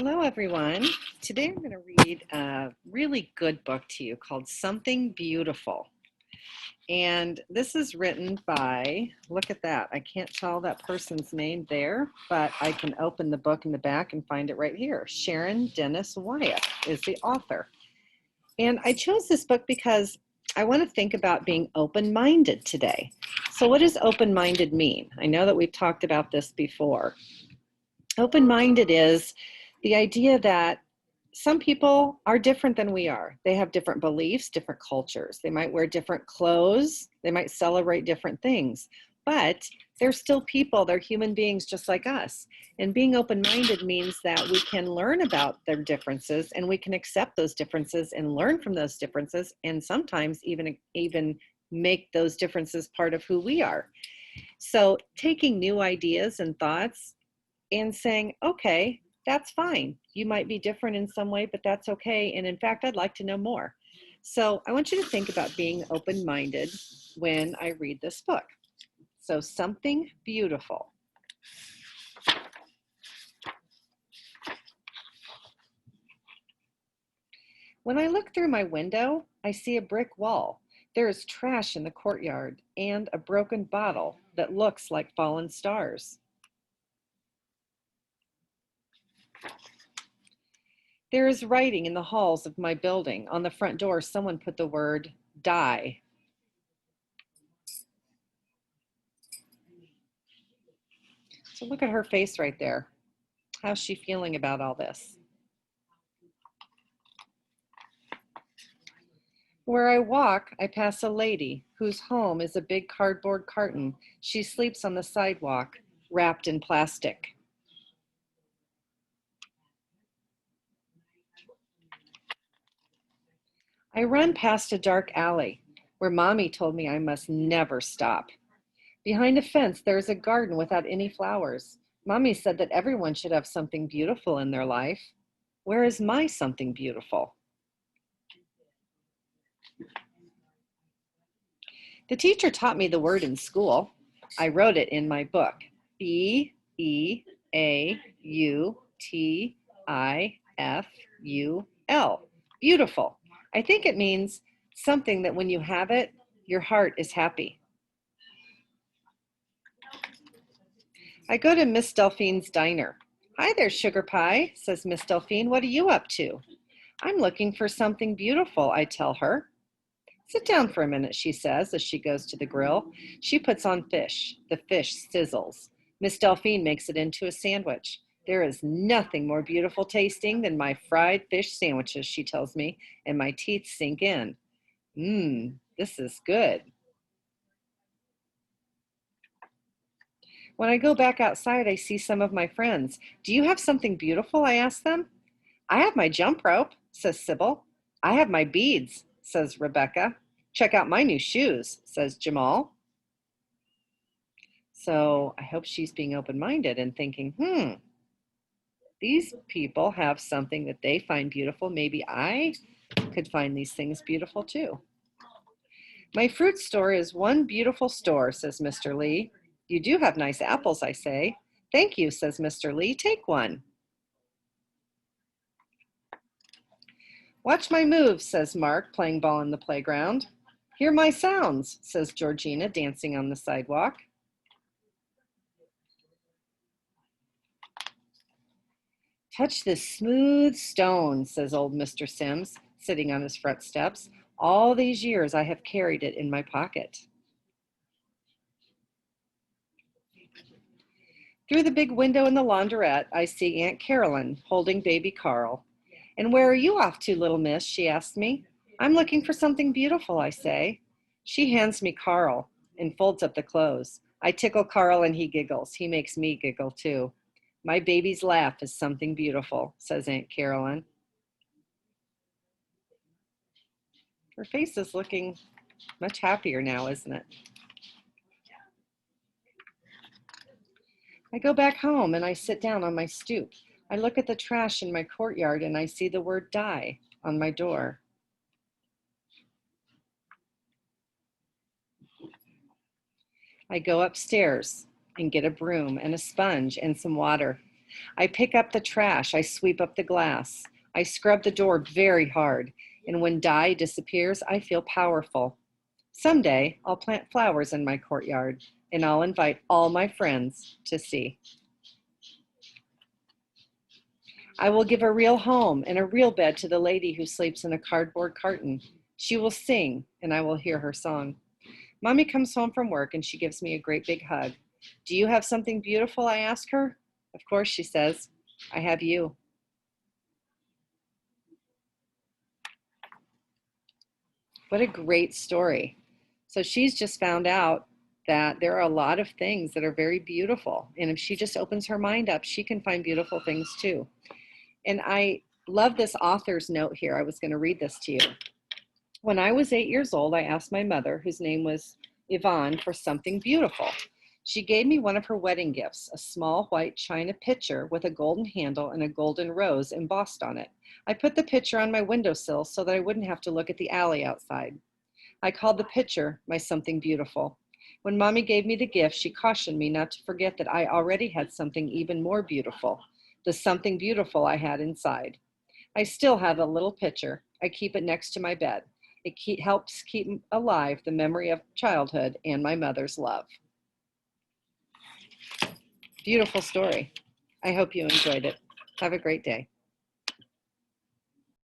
Hello, everyone. Today I'm going to read a really good book to you called Something Beautiful. And this is written by, look at that, I can't tell that person's name there, but I can open the book in the back and find it right here. Sharon Wyeth is the author. And I chose this book because I want to think about being open-minded today. So what does open-minded mean? I know that we've talked about this before. Open-minded is the idea that some people are different than we are. They have different beliefs, different cultures. They might wear different clothes. They might celebrate different things, but they're still people. They're human beings just like us. And being open-minded means that we can learn about their differences and we can accept those differences and learn from those differences and sometimes even make those differences part of who we are. So taking new ideas and thoughts and saying, okay, that's fine. You might be different in some way, but that's okay. And in fact, I'd like to know more. So I want you to think about being open-minded when I read this book. So Something Beautiful. When I look through my window, I see a brick wall. There is trash in the courtyard and a broken bottle that looks like fallen stars. There is writing in the halls of my building. On the front door, someone put the word die. So look at her face right there. How's she feeling about all this? Where I walk, I pass a lady whose home is a big cardboard carton. She sleeps on the sidewalk, wrapped in plastic. I run past a dark alley where Mommy told me I must never stop. Behind a fence, there is a garden without any flowers. Mommy said that everyone should have something beautiful in their life. Where is my something beautiful? The teacher taught me the word in school. I wrote it in my book. Beautiful. Beautiful. I think it means something that when you have it, your heart is happy. I go to Miss Delphine's diner. Hi there, Sugar Pie, says Miss Delphine. What are you up to? I'm looking for something beautiful, I tell her. Sit down for a minute, she says as she goes to the grill. She puts on fish. The fish sizzles. Miss Delphine makes it into a sandwich. There is nothing more beautiful tasting than my fried fish sandwiches, she tells me, and my teeth sink in. This is good. When I go back outside, I see some of my friends. Do you have something beautiful? I ask them. I have my jump rope, says Sybil. I have my beads, says Rebecca. Check out my new shoes, says Jamal. So I hope she's being open-minded and thinking, these people have something that they find beautiful. Maybe I could find these things beautiful too. My fruit store is one beautiful store, says Mr. Lee. You do have nice apples, I say. Thank you, says Mr. Lee. Take one. Watch my moves, says Mark, playing ball in the playground. Hear my sounds, says Georgina, dancing on the sidewalk. Touch this smooth stone, says old Mr. Sims, sitting on his front steps. All these years I have carried it in my pocket. Through the big window in the laundrette, I see Aunt Carolyn holding baby Carl. And where are you off to, little miss? She asks me. I'm looking for something beautiful, I say. She hands me Carl and folds up the clothes. I tickle Carl and he giggles. He makes me giggle too. My baby's laugh is something beautiful, says Aunt Carolyn. Her face is looking much happier now, isn't it? I go back home and I sit down on my stoop. I look at the trash in my courtyard and I see the word die on my door. I go upstairs and get a broom and a sponge and some water. I pick up the trash. I sweep up the glass. I scrub the door very hard. And when dye disappears, I feel powerful. Someday, I'll plant flowers in my courtyard, and I'll invite all my friends to see. I will give a real home and a real bed to the lady who sleeps in a cardboard carton. She will sing, and I will hear her song. Mommy comes home from work, and she gives me a great big hug. Do you have something beautiful? I ask her. Of course, she says. I have you. What a great story. So she's just found out that there are a lot of things that are very beautiful. And if she just opens her mind up, she can find beautiful things too. And I love this author's note here. I was going to read this to you. When I was 8 years old, I asked my mother, whose name was Yvonne, for something beautiful. She gave me one of her wedding gifts, a small white china pitcher with a golden handle and a golden rose embossed on it. I put the pitcher on my windowsill so that I wouldn't have to look at the alley outside. I called the pitcher my something beautiful. When Mommy gave me the gift, she cautioned me not to forget that I already had something even more beautiful, the something beautiful I had inside. I still have a little pitcher. I keep it next to my bed. It helps keep alive the memory of childhood and my mother's love. Beautiful story. I hope you enjoyed it. Have a great day.